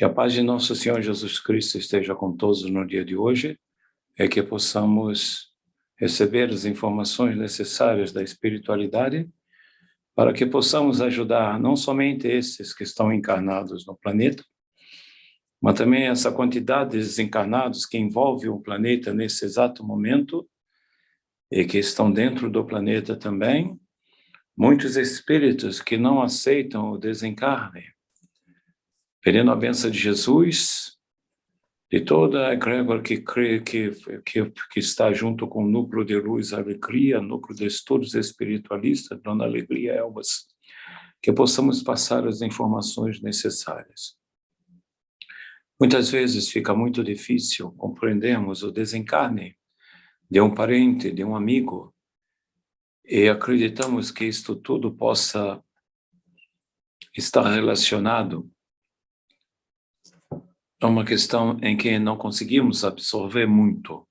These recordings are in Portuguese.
Que a paz de nosso Senhor Jesus Cristo esteja com todos no dia de hoje, que possamos receber as informações necessárias da espiritualidade para que possamos ajudar não somente esses que estão encarnados no planeta, mas também essa quantidade de desencarnados que envolve o planeta nesse exato momento e que estão dentro do planeta também, muitos espíritos que não aceitam o desencarne. Pedindo a bênção de Jesus, de toda a egrégora que está junto com o núcleo de luz, alegria, núcleo de estudos espiritualistas, Dona Alegria Elbas, que possamos passar as informações necessárias. Muitas vezes fica muito difícil compreendermos o desencarne de um parente, de um amigo, e acreditamos que isto tudo possa estar relacionado a uma questão em que não conseguimos absorver muito,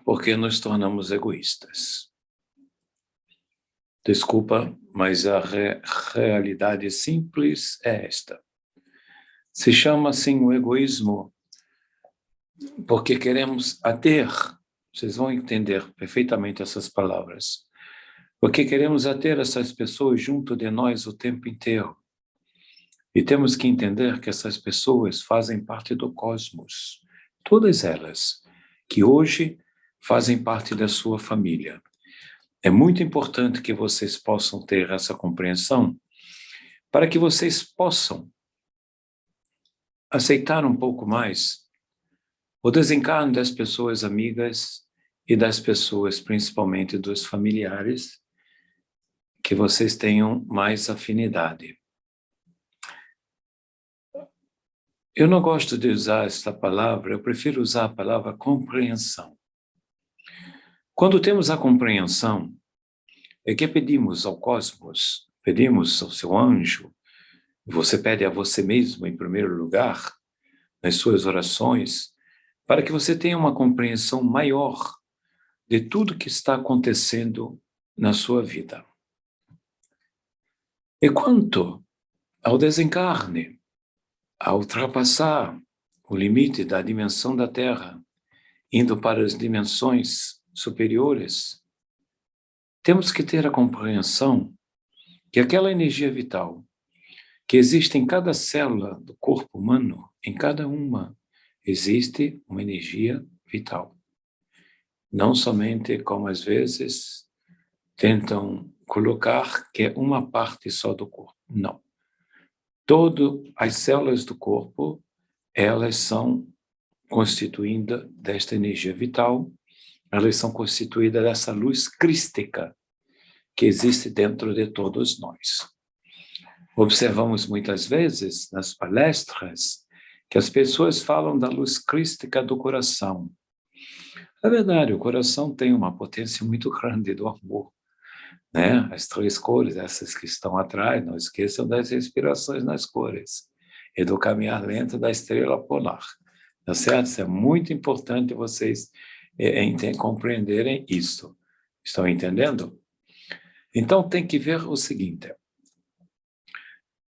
porque nos tornamos egoístas. Desculpa, mas a realidade simples é esta. Se chama assim o egoísmo porque queremos ater, vocês vão entender perfeitamente essas palavras, porque queremos ater essas pessoas junto de nós o tempo inteiro. E temos que entender que essas pessoas fazem parte do cosmos, todas elas, que hoje fazem parte da sua família. É muito importante que vocês possam ter essa compreensão, para que vocês possam aceitar um pouco mais o desencarne das pessoas amigas e das pessoas, principalmente dos familiares, que vocês tenham mais afinidade. Eu não gosto de usar esta palavra, eu prefiro usar a palavra compreensão. Quando temos a compreensão, é que pedimos ao cosmos, pedimos ao seu anjo, você pede a você mesmo em primeiro lugar, nas suas orações, para que você tenha uma compreensão maior de tudo que está acontecendo na sua vida. E quanto ao desencarne, a ultrapassar o limite da dimensão da Terra, indo para as dimensões superiores, temos que ter a compreensão que aquela energia vital que existe em cada célula do corpo humano, em cada uma, existe uma energia vital. Não somente como às vezes tentam colocar que é uma parte só do corpo. Não. Todas as células do corpo, elas são constituídas desta energia vital, elas são constituídas dessa luz crística que existe dentro de todos nós. Observamos muitas vezes nas palestras que as pessoas falam da luz crística do coração. É verdade, o coração tem uma potência muito grande do amor, né? As três cores, essas que estão atrás, não esqueçam das respirações nas cores e do caminhar lento da estrela polar, tá certo? Isso é muito importante vocês compreenderem isso. Estão entendendo? Então tem que ver o seguinte,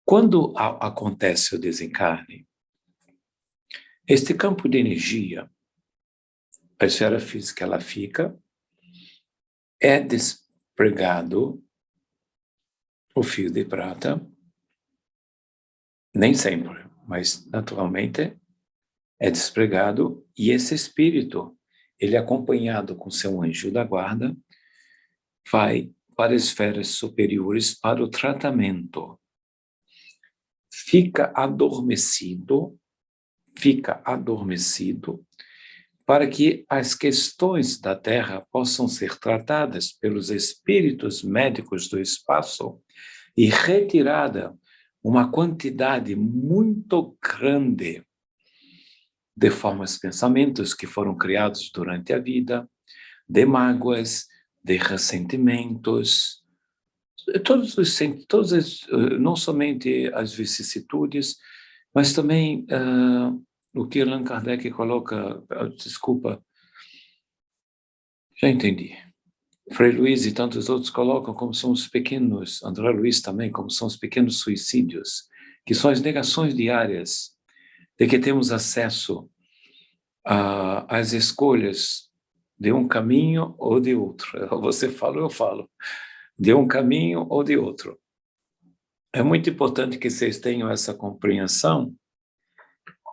quando acontece o desencarne, este campo de energia, a esfera física, ela fica, é despregado o fio de prata, nem sempre, mas naturalmente é despregado, e esse espírito, ele acompanhado com seu anjo da guarda, vai para esferas superiores para o tratamento. Fica adormecido para que as questões da Terra possam ser tratadas pelos espíritos médicos do espaço e retirada uma quantidade muito grande de formas, pensamentos que foram criados durante a vida, de mágoas, de ressentimentos, não somente as vicissitudes, mas também o que Allan Kardec coloca, desculpa, já entendi. Frei Luiz e tantos outros colocam como são os pequenos, André Luiz também, como são os pequenos suicídios que são as negações diárias de que temos acesso às escolhas de um caminho ou de outro. Você fala, eu falo. De um caminho ou de outro. É muito importante que vocês tenham essa compreensão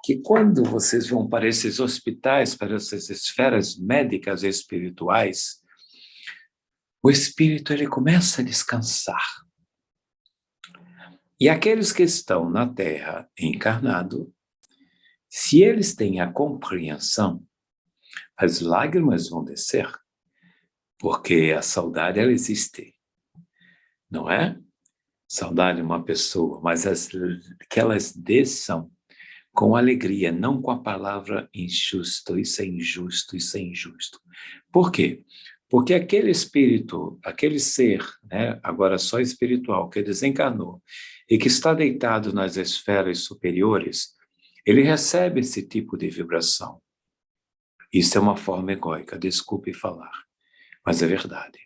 que quando vocês vão para esses hospitais, para essas esferas médicas e espirituais, o espírito ele começa a descansar. E aqueles que estão na Terra encarnado, se eles têm a compreensão, as lágrimas vão descer, porque a saudade ela existe, não é? Saudade de uma pessoa, mas que elas desçam com alegria, não com a palavra injusto, isso é injusto, isso é injusto. Por quê? Porque aquele espírito, aquele ser, né, agora só espiritual, que desencarnou e que está deitado nas esferas superiores, ele recebe esse tipo de vibração. Isso é uma forma egóica, desculpe falar, mas é verdade.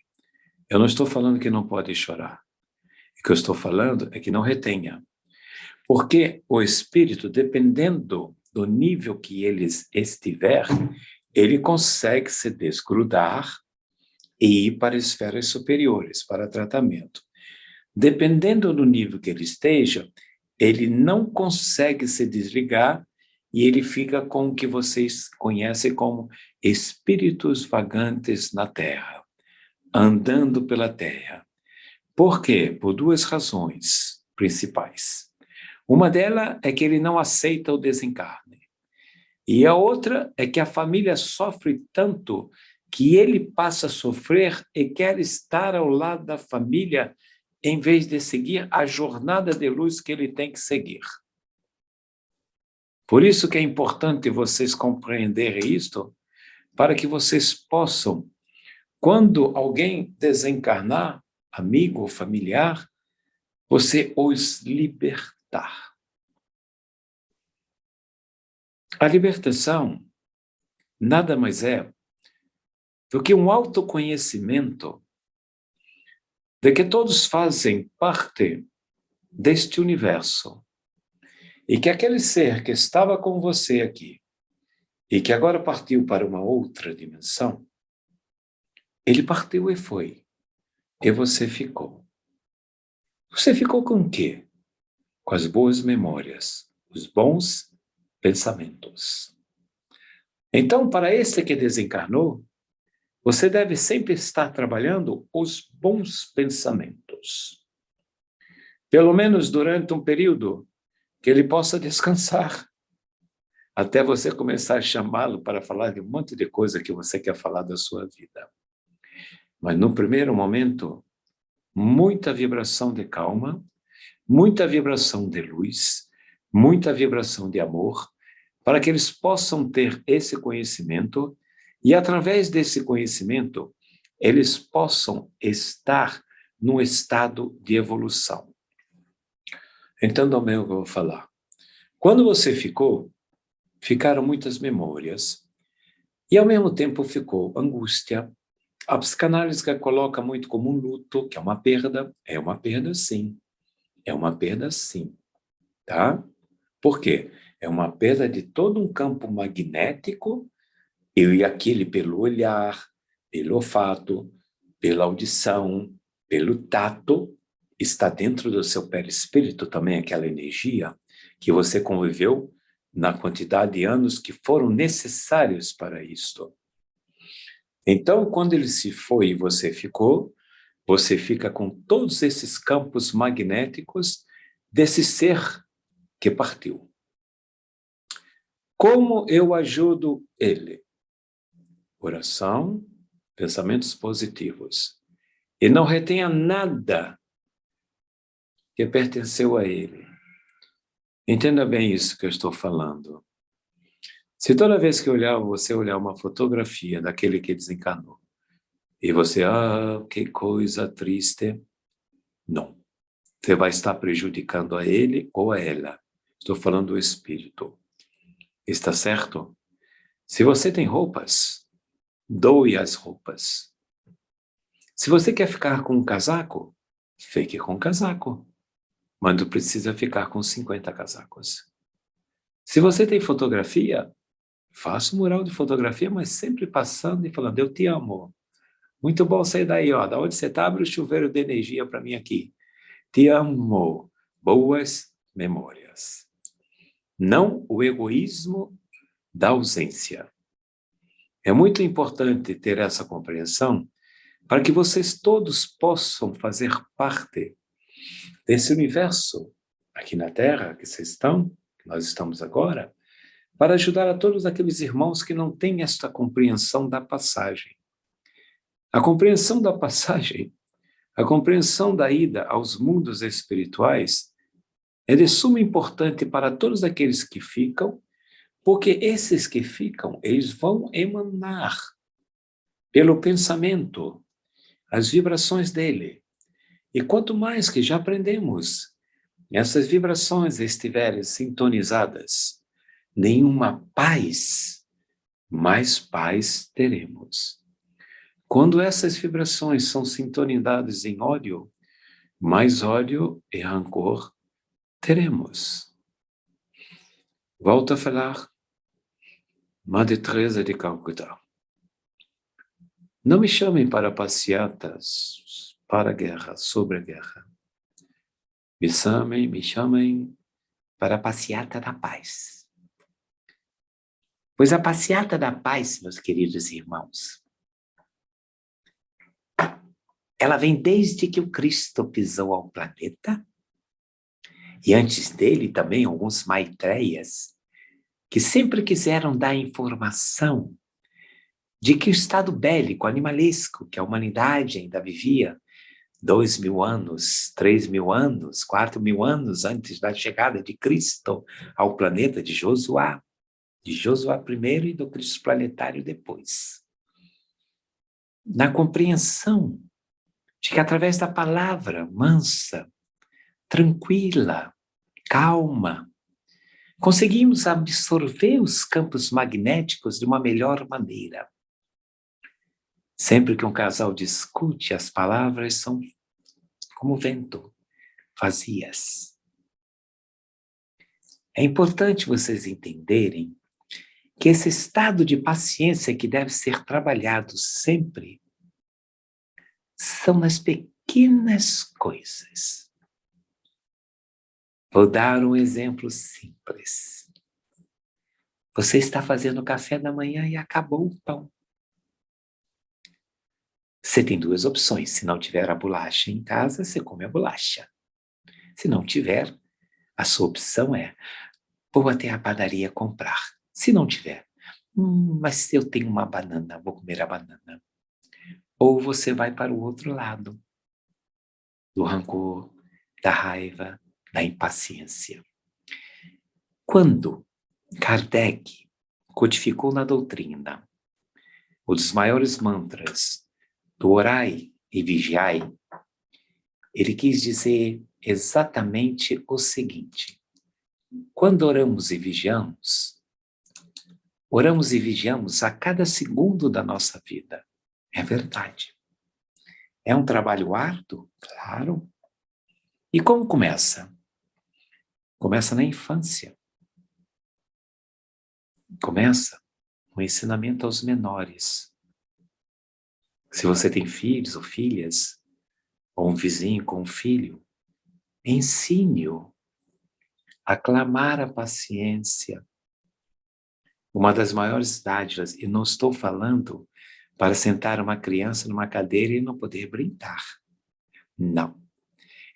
Eu não estou falando que não pode chorar. O que eu estou falando é que não retenha. Porque o espírito, dependendo do nível que ele estiver, ele consegue se desgrudar e ir para esferas superiores, para tratamento. Dependendo do nível que ele esteja, ele não consegue se desligar e ele fica com o que vocês conhecem como espíritos vagantes na Terra, andando pela Terra. Por quê? Por duas razões principais. Uma delas é que ele não aceita o desencarne. E a outra é que a família sofre tanto que ele passa a sofrer e quer estar ao lado da família em vez de seguir a jornada de luz que ele tem que seguir. Por isso que é importante vocês compreenderem isto, para que vocês possam, quando alguém desencarnar, amigo ou familiar, você os libertar. A libertação nada mais é do que um autoconhecimento de que todos fazem parte deste universo e que aquele ser que estava com você aqui e que agora partiu para uma outra dimensão, ele partiu e foi, e você ficou. Você ficou com o quê? Com as boas memórias, os bons pensamentos. Então, para esse que desencarnou, você deve sempre estar trabalhando os bons pensamentos. Pelo menos durante um período que ele possa descansar, até você começar a chamá-lo para falar de um monte de coisa que você quer falar da sua vida. Mas no primeiro momento, muita vibração de calma, muita vibração de luz, muita vibração de amor, para que eles possam ter esse conhecimento e, através desse conhecimento, eles possam estar num estado de evolução. Entendam bem o que eu vou falar. Quando você ficou, ficaram muitas memórias e, ao mesmo tempo, ficou angústia. A psicanálise coloca muito como um luto, que é uma perda. É uma perda, sim. É uma perda, sim. Tá? Por quê? É uma perda de todo um campo magnético, e aquele pelo olhar, pelo olfato, pela audição, pelo tato, está dentro do seu perispírito também aquela energia que você conviveu na quantidade de anos que foram necessários para isto. Então, quando ele se foi e você ficou, você fica com todos esses campos magnéticos desse ser que partiu. Como eu ajudo ele? Oração, pensamentos positivos. E não retenha nada que pertenceu a ele. Entenda bem isso que eu estou falando. Se toda vez que você olhar uma fotografia daquele que desencarnou, e você, que coisa triste, não. Você vai estar prejudicando a ele ou a ela. Estou falando do espírito. Está certo? Se você tem roupas, doe as roupas. Se você quer ficar com um casaco, fique com o casaco. mas não precisa ficar com 50 casacos. Se você tem fotografia, faça um mural de fotografia, mas sempre passando e falando, eu te amo. Muito bom sair daí, ó. Da onde você está, abre o chuveiro de energia para mim aqui. Te amo. Boas memórias. Não o egoísmo da ausência. É muito importante ter essa compreensão para que vocês todos possam fazer parte desse universo aqui na Terra que vocês estão, que nós estamos agora, para ajudar a todos aqueles irmãos que não têm esta compreensão da passagem. A compreensão da passagem, a compreensão da ida aos mundos espirituais é de suma importância para todos aqueles que ficam, porque esses que ficam, eles vão emanar pelo pensamento as vibrações dele. E quanto mais que já aprendemos, essas vibrações estiverem sintonizadas, nenhuma paz, mais paz teremos. Quando essas vibrações são sintonizadas em ódio, mais ódio e rancor teremos. Volto a falar, Madre Teresa de Calcutá. Não me chamem para passeatas, para a guerra, sobre a guerra. Me chamem para a passeata da paz. Pois a passeata da paz, meus queridos irmãos, ela vem desde que o Cristo pisou ao planeta, e antes dele também alguns maitreias, que sempre quiseram dar informação de que o estado bélico, animalesco, que a humanidade ainda vivia 2.000 anos, 3.000 anos, 4.000 anos antes da chegada de Cristo ao planeta de Josué primeiro e do Cristo planetário depois. Na compreensão de que através da palavra mansa, tranquila, calma, conseguimos absorver os campos magnéticos de uma melhor maneira. Sempre que um casal discute, as palavras são como vento, vazias. É importante vocês entenderem que esse estado de paciência que deve ser trabalhado sempre são nas pequenas coisas. Vou dar um exemplo simples. Você está fazendo café da manhã e acabou o pão. Você tem duas opções. Se não tiver a bolacha em casa, você come a bolacha. Se não tiver, a sua opção é: vou até a padaria comprar. Se não tiver, mas se eu tenho uma banana, vou comer a banana. Ou você vai para o outro lado, do rancor, da raiva, da impaciência. Quando Kardec codificou na doutrina um dos maiores mantras do orai e vigiai, ele quis dizer exatamente o seguinte: quando oramos e vigiamos a cada segundo da nossa vida. É verdade. É um trabalho árduo? Claro. E como começa? Começa na infância. Começa com o ensinamento aos menores. Se você tem filhos ou filhas, ou um vizinho com um filho, ensine-o a clamar a paciência. Uma das maiores dádivas, e não estou falando para sentar uma criança numa cadeira e não poder brincar. Não.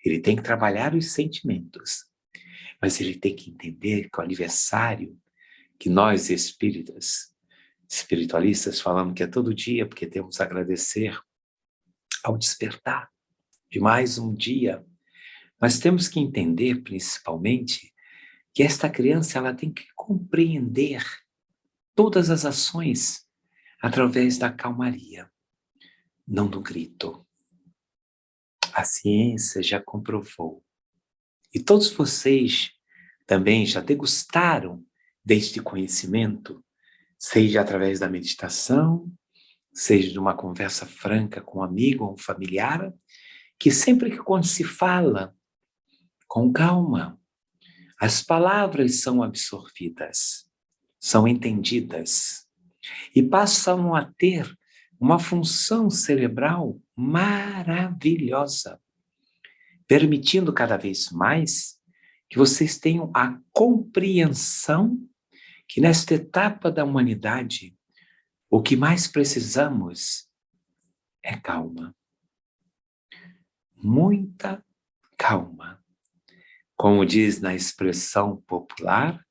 Ele tem que trabalhar os sentimentos, mas ele tem que entender que o aniversário que nós espiritualistas falamos que é todo dia, porque temos que agradecer ao despertar de mais um dia, mas temos que entender principalmente que esta criança ela tem que compreender todas as ações através da calmaria, não do grito. A ciência já comprovou. E todos vocês também já degustaram deste conhecimento, seja através da meditação, seja de uma conversa franca com um amigo ou um familiar, que sempre que quando se fala com calma. As palavras são absorvidas, são entendidas e passam a ter uma função cerebral maravilhosa, permitindo cada vez mais que vocês tenham a compreensão que nesta etapa da humanidade, o que mais precisamos é calma. Muita calma. Como diz na expressão popular,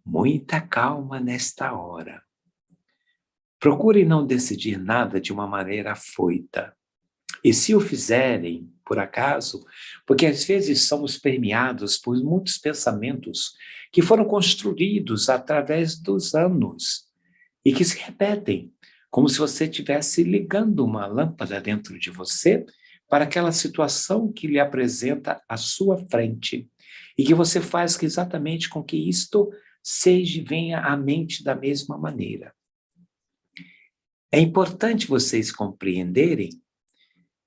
muita calma nesta hora. Procurem não decidir nada de uma maneira afoita. E se o fizerem, por acaso, porque às vezes somos permeados por muitos pensamentos que foram construídos através dos anos e que se repetem, como se você estivesse ligando uma lâmpada dentro de você para aquela situação que lhe apresenta à sua frente e que você faz exatamente com que isto seja e venha à mente da mesma maneira. É importante vocês compreenderem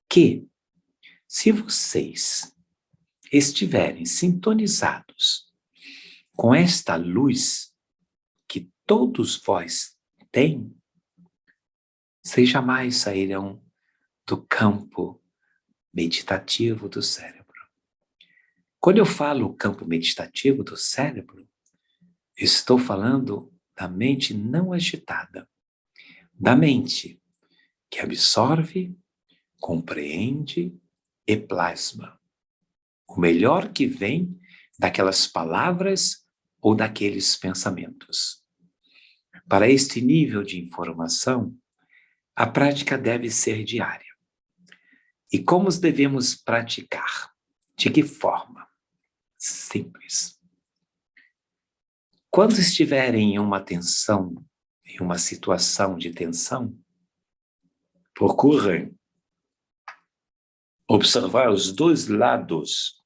que, se vocês estiverem sintonizados com esta luz que todos vós têm, vocês jamais sairão do campo meditativo do cérebro. Quando eu falo campo meditativo do cérebro, estou falando da mente não agitada, da mente que absorve, compreende e plasma o melhor que vem daquelas palavras ou daqueles pensamentos. Para este nível de informação, a prática deve ser diária. E como devemos praticar? De que forma? Simples. Quando estiverem em uma tensão, em uma situação de tensão, procurem observar os dois lados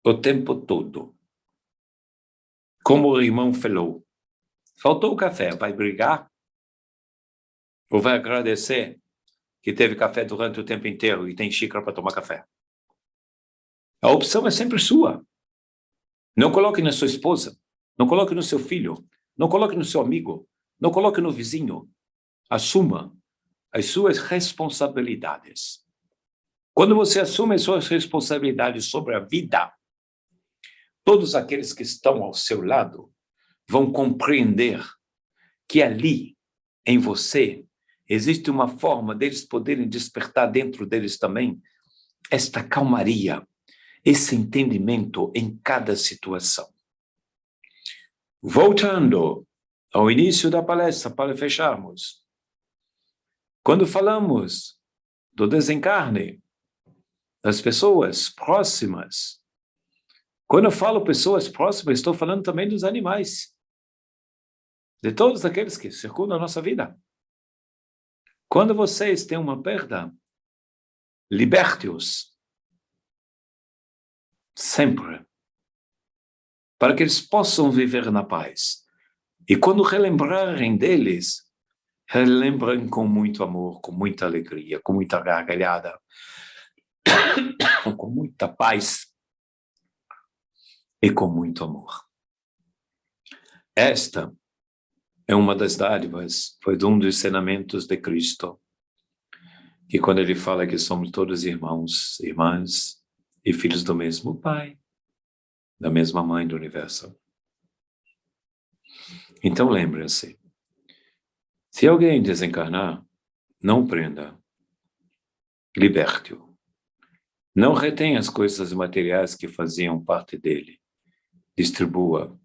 o tempo todo. Como o irmão falou, faltou o café, vai brigar? Ou vai agradecer que teve café durante o tempo inteiro e tem xícara para tomar café? A opção é sempre sua. Não coloque na sua esposa, não coloque no seu filho, não coloque no seu amigo, não coloque no vizinho. Assuma as suas responsabilidades. Quando você assume as suas responsabilidades sobre a vida, todos aqueles que estão ao seu lado vão compreender que ali, em você, existe uma forma deles poderem despertar dentro deles também esta calmaria, esse entendimento em cada situação. Voltando ao início da palestra, para fecharmos. Quando falamos do desencarne, das pessoas próximas, quando eu falo pessoas próximas, estou falando também dos animais, de todos aqueles que circundam a nossa vida. Quando vocês têm uma perda, liberte-os sempre, para que eles possam viver na paz. E quando relembrarem deles, relembrem com muito amor, com muita alegria, com muita gargalhada, com muita paz e com muito amor. Esta é uma das dádivas, foi um dos ensinamentos de Cristo, que quando ele fala que somos todos irmãos, irmãs e filhos do mesmo Pai, da mesma Mãe do Universo. Então lembrem-se, se alguém desencarnar, não prenda, liberte-o. Não retenha as coisas materiais que faziam parte dele. Distribua.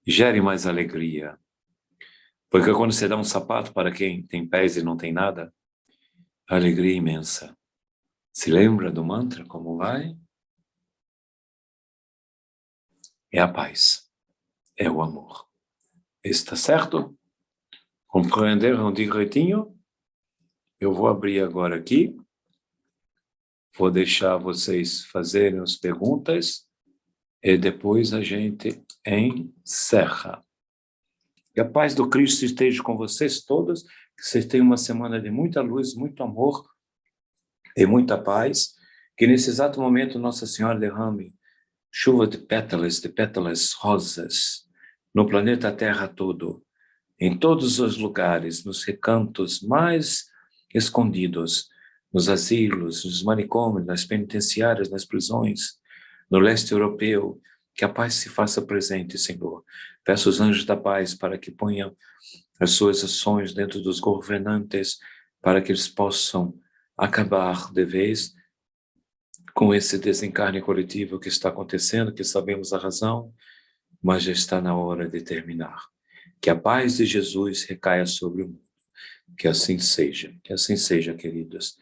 Gere mais alegria. Porque quando você dá um sapato para quem tem pés e não tem nada, a alegria é imensa. Se lembra do mantra? Como vai? É a paz. É o amor. Está certo? Compreenderam direitinho? Eu vou abrir agora aqui. Vou deixar vocês fazerem as perguntas e depois a gente encerra. Que a paz do Cristo esteja com vocês todos, que vocês tenham uma semana de muita luz, muito amor e muita paz, Que nesse exato momento Nossa Senhora derrame chuva de pétalas rosas, no planeta Terra todo, em todos os lugares, nos recantos mais escondidos, nos asilos, nos manicômios, nas penitenciárias, nas prisões, no leste europeu, que a paz se faça presente, Senhor. Peço os anjos da paz para que ponham as suas ações dentro dos governantes, para que eles possam acabar de vez com esse desencarne coletivo que está acontecendo, que sabemos a razão, mas já está na hora de terminar. Que a paz de Jesus recaia sobre o mundo. Que assim seja, queridos.